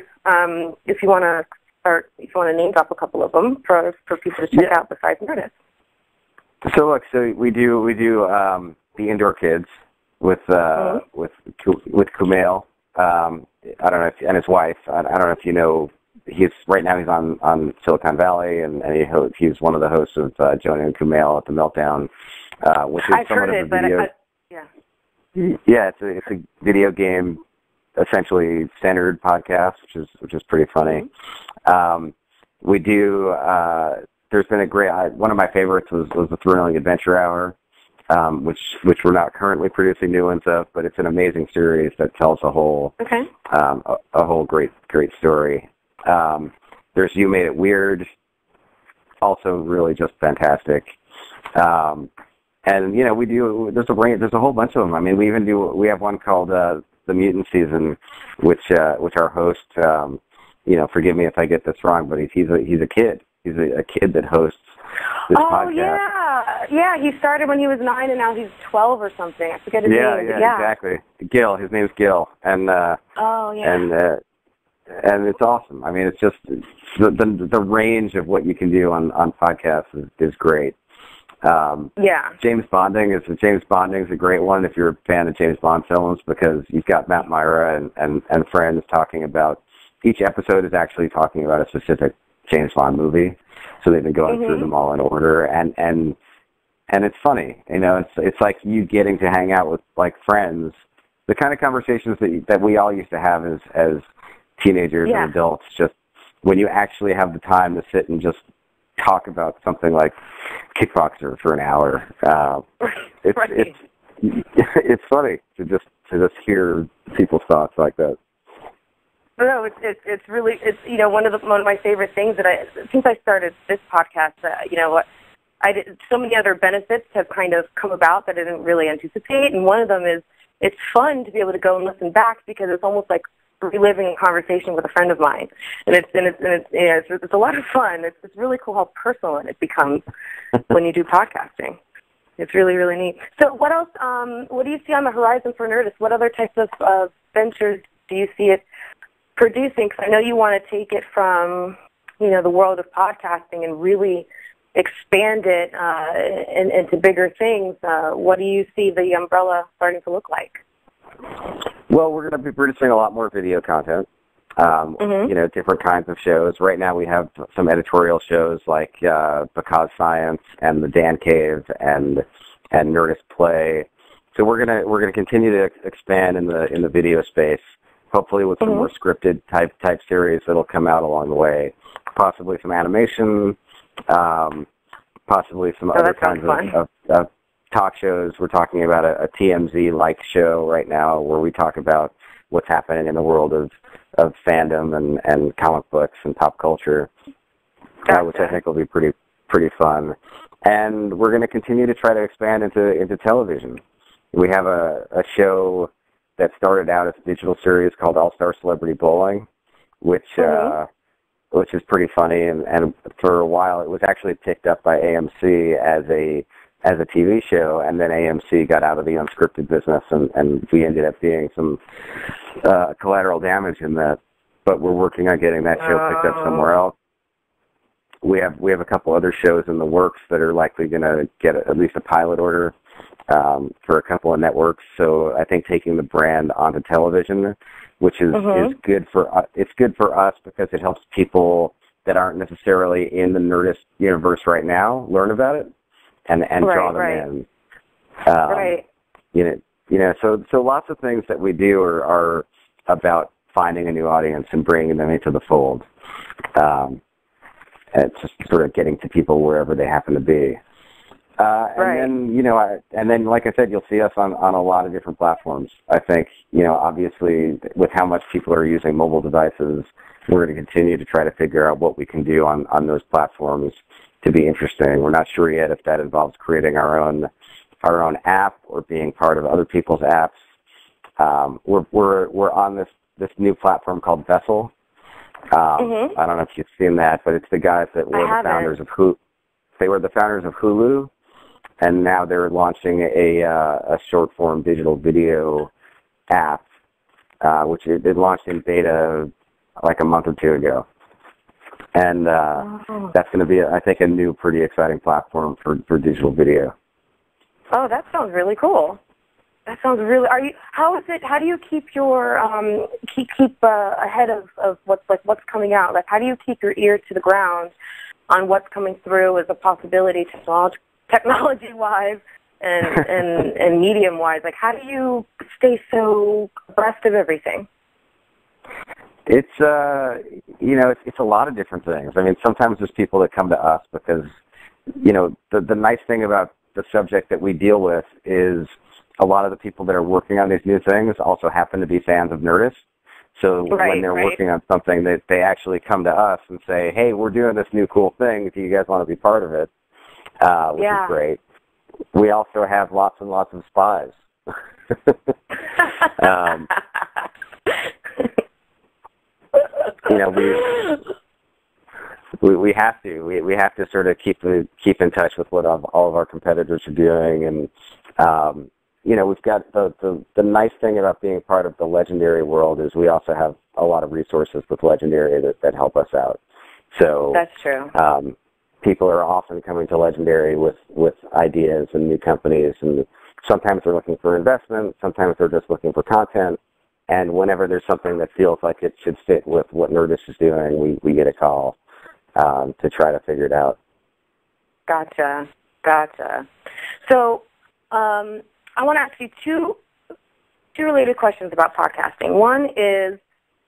If you want to name drop a couple of them for people to check out besides Nerdist. So we do the Indoor Kids with Kumail. I don't know if, and his wife. I don't know if you know. He's on Silicon Valley, and he's one of the hosts of Jonah and Kumail at the Meltdown, which is somewhat of a video. Yeah, it's a video game, essentially centered podcast, which is pretty funny. We do. There's been a great. One of my favorites was the Thrilling Adventure Hour, which we're not currently producing new ones of, but it's an amazing series that tells a whole a whole great story. There's You Made It Weird, also really just fantastic. And there's a whole bunch of them. I mean, we have one called The Mutant Season, which our host, forgive me if I get this wrong, but he's a kid. He's a kid that hosts this podcast. Yeah. He started when he was 9, and now he's 12 or something. I forget his name. Yeah, exactly. Gil. His name's Gil, and and it's awesome. I mean, it's just the range of what you can do on podcasts is great. James Bonding is a great one if you're a fan of James Bond films, because you've got Matt Mira and friends talking about, each episode is actually talking about a specific James Bond movie, so they've been going through them all in order, and it's funny, it's like you getting to hang out with like friends, the kind of conversations that we all used to have as teenagers and adults, just when you actually have the time to sit and just talk about something like Kickboxer for an hour. It's funny to just hear people's thoughts like that. No, it's really one of my favorite things that since I started this podcast. So many other benefits have kind of come about that I didn't really anticipate, and one of them is it's fun to be able to go and listen back, because it's almost like reliving a conversation with a friend of mine, and it's a lot of fun. It's really cool how personal it becomes when you do podcasting. It's really, really neat. So what else? What do you see on the horizon for Nerdist? What other types of ventures do you see it producing? Because I know you want to take it from the world of podcasting and really expand it into bigger things. What do you see the umbrella starting to look like? Well, we're going to be producing a lot more video content, different kinds of shows. Right now we have some editorial shows like Because Science and The Dan Cave and Nerdist Play. So we're gonna continue to expand in the video space, hopefully with some more scripted type series that'll come out along the way, possibly some animation, possibly some other kinds of talk shows. We're talking about a TMZ-like show right now where we talk about what's happening in the world of fandom and comic books and pop culture, which I think will be pretty fun. And we're going to continue to try to expand into television. We have a show that started out as a digital series called All-Star Celebrity Bowling, which is pretty funny. And for a while, it was actually picked up by AMC as a TV show, and then AMC got out of the unscripted business, and we ended up being some collateral damage in that. But we're working on getting that show picked up somewhere else. We have a couple other shows in the works that are likely going to get at least a pilot order for a couple of networks. So I think taking the brand onto television, which is good for us. It's good for us because it helps people that aren't necessarily in the Nerdist universe right now learn about it and draw them in. So lots of things that we do are about finding a new audience and bringing them into the fold. And it's just sort of getting to people wherever they happen to be. And then, like I said, you'll see us on a lot of different platforms. I think, obviously, with how much people are using mobile devices, we're going to continue to try to figure out what we can do on those platforms to be interesting. We're not sure yet if that involves creating our own app or being part of other people's apps. We're on this new platform called Vessel. I don't know if you've seen that, but it's the guys that were the founders of Hulu. They were the founders of Hulu, and now they're launching a short-form digital video app, which it launched in beta like a month or two ago. And that's going to be, I think, a new, pretty exciting platform for digital video. Oh, that sounds really cool. That sounds really. How do you keep your keep ahead of what's coming out? Like, how do you keep your ear to the ground on what's coming through as a possibility technology-wise and medium-wise? Like, how do you stay so abreast of everything? It's it's a lot of different things. I mean, sometimes there's people that come to us because, the nice thing about the subject that we deal with is a lot of the people that are working on these new things also happen to be fans of Nerdist. So when they're working on something, that they actually come to us and say, hey, we're doing this new cool thing. Do you guys want to be part of it? Which is great. We also have lots and lots of spies. You know, we have to. We have to sort of keep in touch with what all of our competitors are doing, and you know, we've got the nice thing about being part of the Legendary world is we also have a lot of resources with Legendary that help us out. So that's true. People are often coming to Legendary with ideas and new companies, and sometimes they're looking for investment, sometimes they're just looking for content, and whenever there's something that feels like it should fit with what Nerdist is doing, we get a call to try to figure it out. Gotcha. So I want to ask you two related questions about podcasting. One is,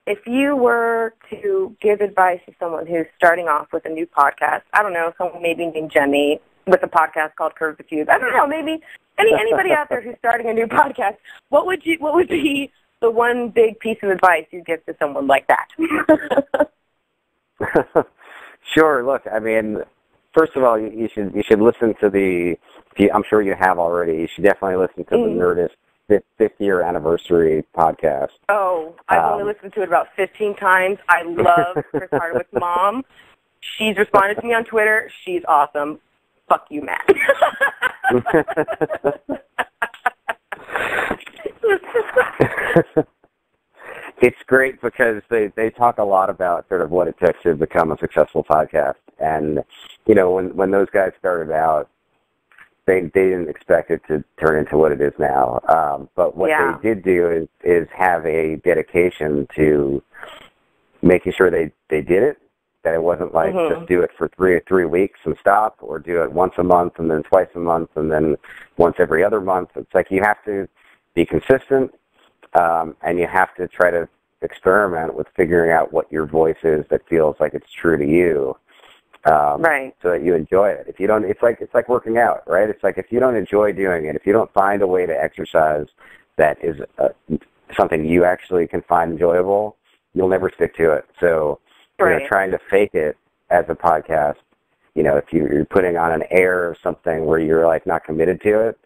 if you were to give advice to someone who's starting off with a new podcast, I don't know, someone maybe named Jenny with a podcast called Curve the Cube. I don't know, maybe anybody out there who's starting a new podcast, what would be the one big piece of advice you'd give to someone like that? Sure. Look, I mean, first of all, you should listen to I'm sure you have already. You should definitely listen to the Nerdist 5th-year anniversary podcast. Oh, I've only listened to it about 15 times. I love Chris Hardwick's mom. She's responded to me on Twitter. She's awesome. Fuck you, Matt. It's great because they talk a lot about sort of what it takes to become a successful podcast. And, you know, when those guys started out, they didn't expect it to turn into what it is now. But what they did do is have a dedication to making sure they did it, that it wasn't like just do it for three weeks and stop, or do it once a month and then twice a month and then once every other month. It's like you have to be consistent, and you have to try to experiment with figuring out what your voice is that feels like it's true to you. So that you enjoy it. If you don't, it's like working out, right? It's like if you don't enjoy doing it, if you don't find a way to exercise that is something you actually can find enjoyable, you'll never stick to it. So, you know, trying to fake it as a podcast, you know, if you're putting on an air or something where you're like not committed to it,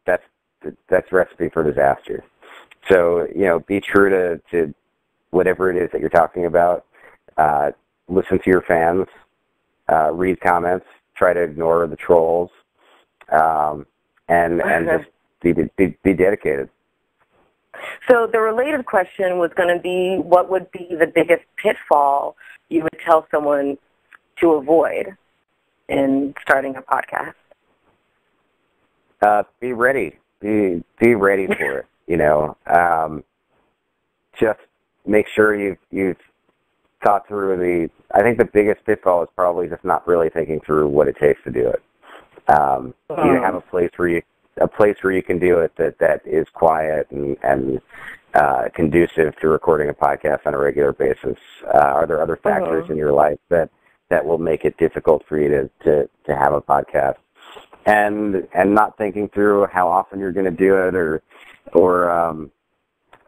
that's recipe for disaster. So, you know, be true to whatever it is that you're talking about. Listen to your fans. Read comments, try to ignore the trolls, and just be dedicated. So the related question was going to be, what would be the biggest pitfall you would tell someone to avoid in starting a podcast? Be ready. Be ready for it. You know, just make sure you've thought through I think the biggest pitfall is probably just not really thinking through what it takes to do it. You have a place where you can do it that is quiet and conducive to recording a podcast on a regular basis. Are there other factors in your life that will make it difficult for you to have a podcast? And not thinking through how often you're going to do it or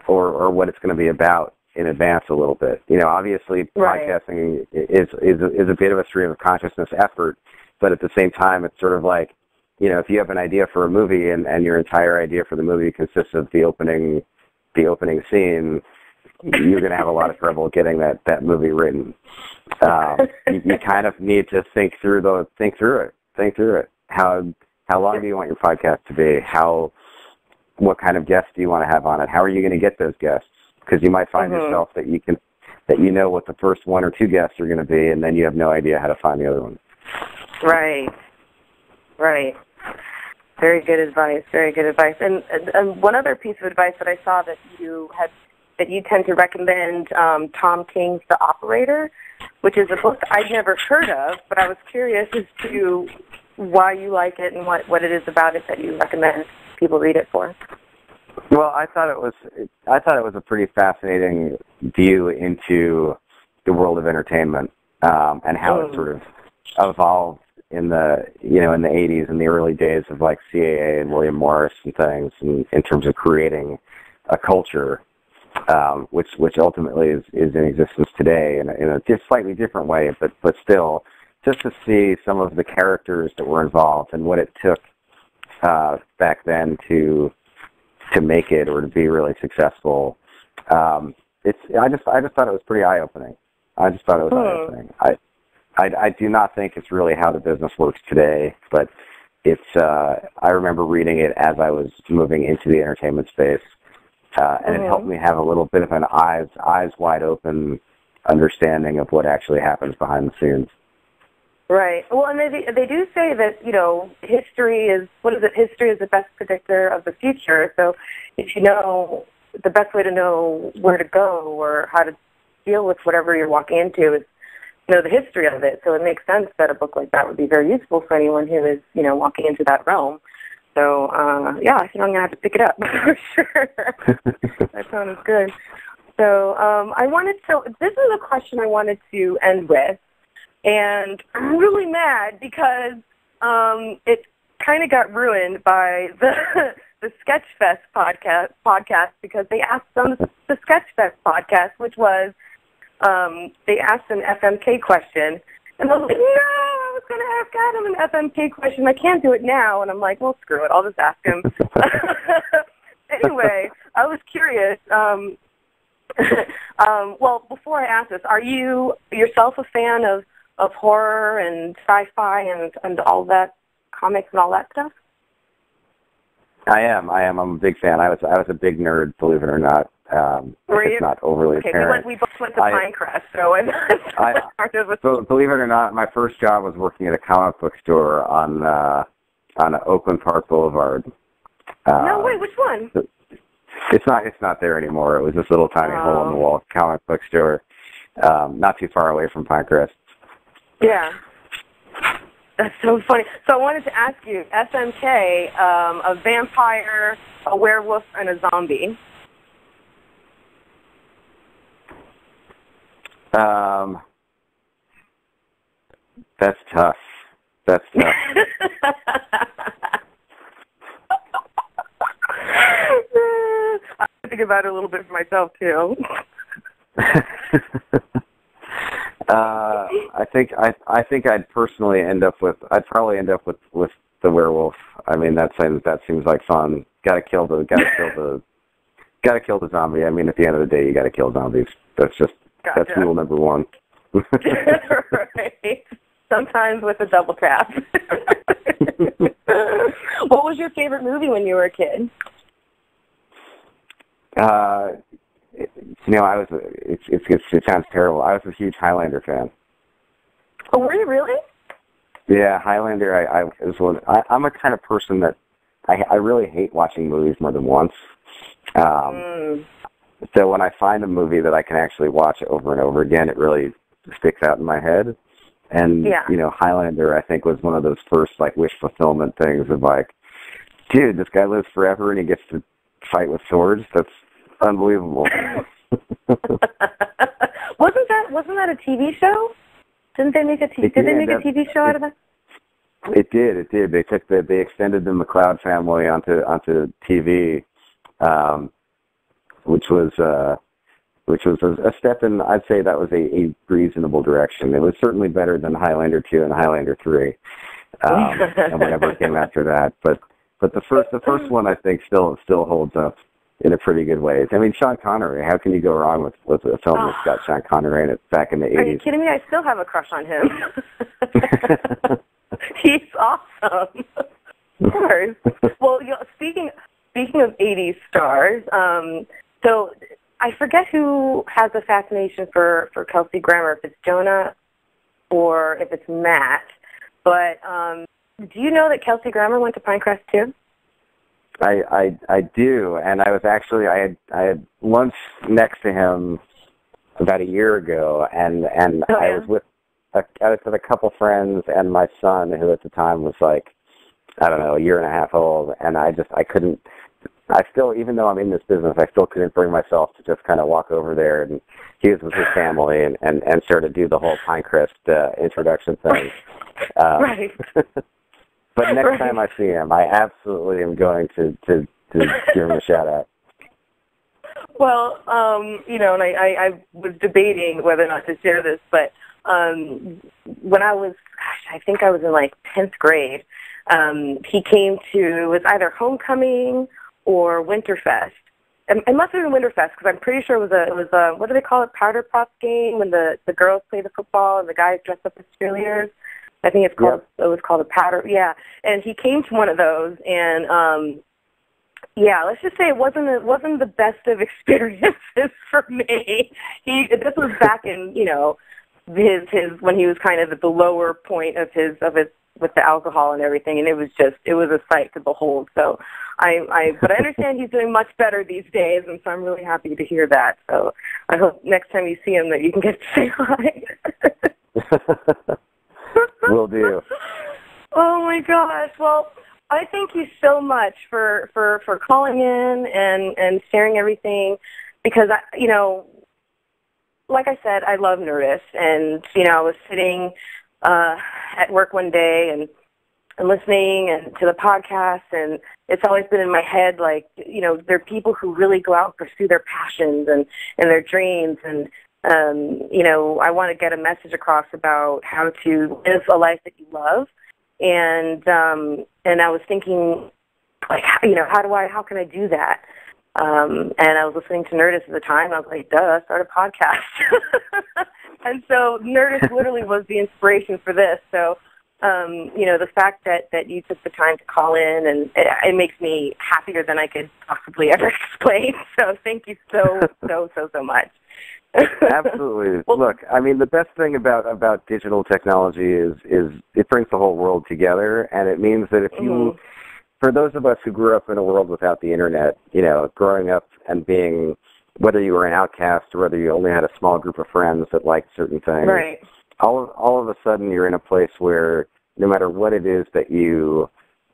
what it's going to be about in advance a little bit. You know, obviously podcasting is a bit of a stream of consciousness effort, but at the same time, it's sort of like, you know, if you have an idea for a movie and your entire idea for the movie consists of the opening scene, you're going to have a lot of trouble getting that movie written. You kind of need to think through it. How long do you want your podcast to be? What kind of guests do you want to have on it? How are you going to get those guests? Because you might find yourself that you know what the first one or two guests are going to be, and then you have no idea how to find the other one. Right. Very good advice. And one other piece of advice that I saw that you tend to recommend, Tom King's The Operator, which is a book I'd never heard of, but I was curious as to why you like it and what it is about it that you recommend people read it for. Well, I thought it was a pretty fascinating view into the world of entertainment, and how it sort of evolved in the in the 80s and the early days of like CAA and William Morris and things, in terms of creating a culture, which ultimately is in existence today in a just slightly different way, but still, just to see some of the characters that were involved and what it took back then to make it or to be really successful. I just thought it was pretty eye-opening. I just thought it was eye-opening. I do not think it's really how the business works today, but it's. I remember reading it as I was moving into the entertainment space, and it helped me have a little bit of an eyes wide open understanding of what actually happens behind the scenes. Right. Well, and they do say that, history is the best predictor of the future. So if you know, the best way to know where to go or how to deal with whatever you're walking into is know the history of it. So it makes sense that a book like that would be very useful for anyone who is, walking into that realm. So, yeah, I think I'm going to have to pick it up for sure. That sounds good. So this is a question I wanted to end with. And I'm really mad because it kind of got ruined by the Sketchfest podcast because they asked on the Sketchfest podcast, which was they asked an FMK question, and I was like, no, I was going to ask Adam an FMK question. I can't do it now, and I'm like, well, screw it, I'll just ask him. Anyway, I was curious. Well, before I ask this, are you yourself a fan of horror and sci-fi and all that, comics and all that stuff? I am. I'm a big fan. I was a big nerd, believe it or not. Were you? It's not overly apparent. We both went to Pinecrest, so I'm part of it. So believe it or not, my first job was working at a comic book store on Oakland Park Boulevard. No way, which one? It's not there anymore. It was this little tiny hole in the wall comic book store, not too far away from Pinecrest. Yeah. That's so funny. So I wanted to ask you, SMK, a vampire, a werewolf, and a zombie. That's tough. I think about it a little bit for myself too. I think I'd probably end up with the werewolf. I mean, that seems like fun. Gotta kill the zombie. I mean, at the end of the day, you gotta kill zombies. That's rule number one. Right. Sometimes with a double tap. What was your favorite movie when you were a kid? It sounds terrible. I was a huge Highlander fan. Oh, were you really? Yeah, Highlander. I'm a kind of person that I really hate watching movies more than once. So when I find a movie that I can actually watch over and over again, it really sticks out in my head. And Highlander, I think, was one of those first wish fulfillment things of dude, this guy lives forever and he gets to fight with swords. That's unbelievable. Wasn't that a TV show? Didn't they make a TV show out of that? It did. They extended the McLeod family onto TV, which was a step in. I'd say that was a reasonable direction. It was certainly better than Highlander 2 and Highlander 3, and whatever came after that. But the first one I think still holds up in a pretty good way. I mean, Sean Connery. How can you go wrong with a film that's got Sean Connery in it back in the 80s? Are you kidding me? I still have a crush on him. He's awesome. Of course. Well, speaking of 80s stars, so I forget who has a fascination for Kelsey Grammer, if it's Jonah or if it's Matt. But do you know that Kelsey Grammer went to Pinecrest too? I do, and I was actually I had lunch next to him about a year ago, and I was with a couple friends and my son, who at the time was a year and a half old, and I couldn't. I still, even though I'm in this business, I still couldn't bring myself to just kind of walk over there, and he was with his family and sort of do the whole Pinecrest introduction thing. Right. But next time I see him, I absolutely am going to give him a shout out. Well, and I was debating whether or not to share this, but when I was, I think I was in like 10th grade, he came to, it was either homecoming or Winterfest. It must have been Winterfest because I'm pretty sure it was a what do they call it, powder puff game when the girls play the football and the guys dress up as cheerleaders. I think it was called a powder. Yeah, and he came to one of those, and let's just say it wasn't the best of experiences for me. This was back in his when he was kind of at the lower point of his with the alcohol and everything, and it was a sight to behold. So but I understand he's doing much better these days, and so I'm really happy to hear that. So I hope next time you see him that you can get to say hi. Will do. Oh my gosh! Well, I thank you so much for calling in and sharing everything, because like I said, I love Nerdist, and I was sitting at work one day and listening to the podcast, and it's always been in my head, like, there are people who really go out and pursue their passions and their dreams, and I want to get a message across about how to live a life that you love, and I was thinking, like, how can I do that? And I was listening to Nerdist at the time. I was like, duh, start a podcast. And so Nerdist literally was the inspiration for this. So, the fact that you took the time to call in, and it makes me happier than I could possibly ever explain. So thank you so much. Absolutely. Look, I mean, the best thing about digital technology is it brings the whole world together, and it means that if you, for those of us who grew up in a world without the internet, growing up and being, whether you were an outcast or whether you only had a small group of friends that liked certain things, right, all of a sudden you're in a place where no matter what it is that you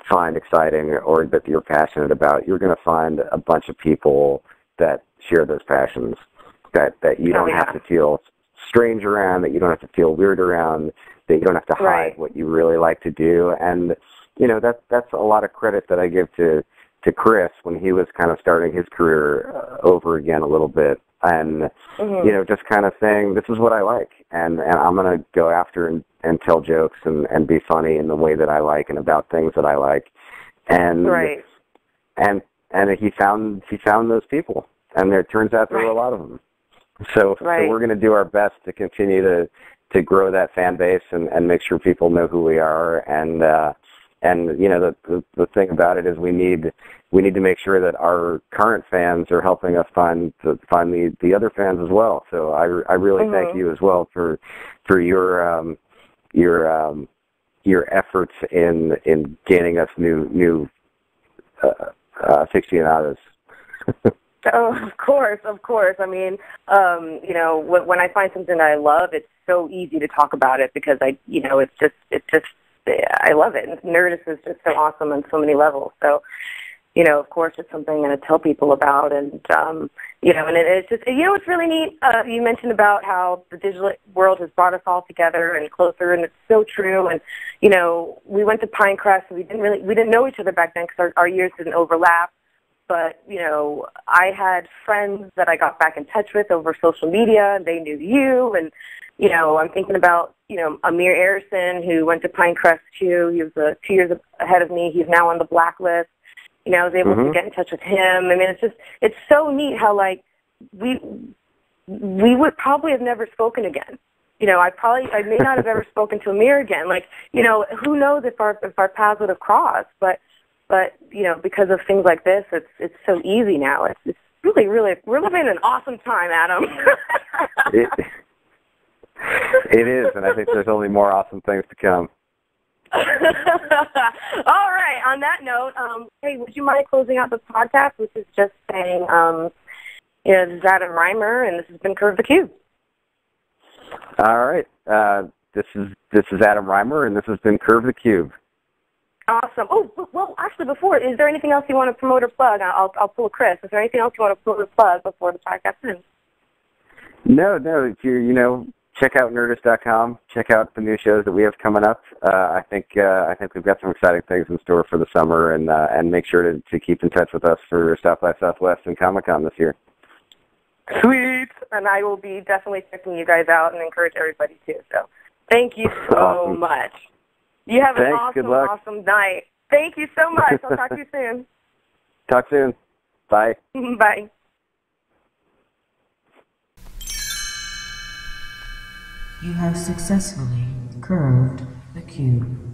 find exciting or that you're passionate about, you're going to find a bunch of people that share those passions, that you don't have to feel strange around, that you don't have to feel weird around, that you don't have to hide what you really like to do. And, that's a lot of credit that I give to Chris when he was kind of starting his career over again a little bit. And, just kind of saying, this is what I like, and I'm going to go after and tell jokes and be funny in the way that I like and about things that I like. And and he found those people, and it turns out there were a lot of them. So we're going to do our best to continue to grow that fan base and make sure people know who we are. And the thing about it is we need to make sure that our current fans are helping us find the other fans as well. So I really thank you as well for your efforts in gaining us new aficionados. Oh, of course. I mean, when I find something that I love, it's so easy to talk about it because it's just I love it. And Nerdist is just so awesome on so many levels. So, of course, it's something I'm going to tell people about. And, and it's just, it's really neat. You mentioned about how the digital world has brought us all together and closer, and it's so true. And, we went to Pinecrest, and we didn't know each other back then because our years didn't overlap. But, I had friends that I got back in touch with over social media, and they knew you. And, I'm thinking about, Amir Arison, who went to Pinecrest too. He was 2 years ahead of me. He's now on the blacklist. I was able to get in touch with him. I mean, it's so neat how, like, we would probably have never spoken again. I may not have ever spoken to Amir again. Like, who knows if our paths would have crossed, but because of things like this, it's so easy now. It's really, really, we're living an awesome time, Adam. It is, and I think there's only more awesome things to come. All right. On that note, hey, would you mind closing out the podcast, which is just saying, this is Adam Rymer, and this has been Curve the Cube. All right. This is Adam Rymer, and this has been Curve the Cube. Awesome. Oh, well, actually, is there anything else you want to promote or plug? I'll pull a Chris. Is there anything else you want to promote or plug before the podcast ends? No. If you check out Nerdist.com. Check out the new shows that we have coming up. I think we've got some exciting things in store for the summer, and make sure to keep in touch with us for South by Southwest and Comic-Con this year. Sweet. And I will be definitely checking you guys out and encourage everybody to. So thank you so much. You have an awesome night. Thank you so much. I'll talk to you soon. Talk soon. Bye. Bye. You have successfully curved the cube.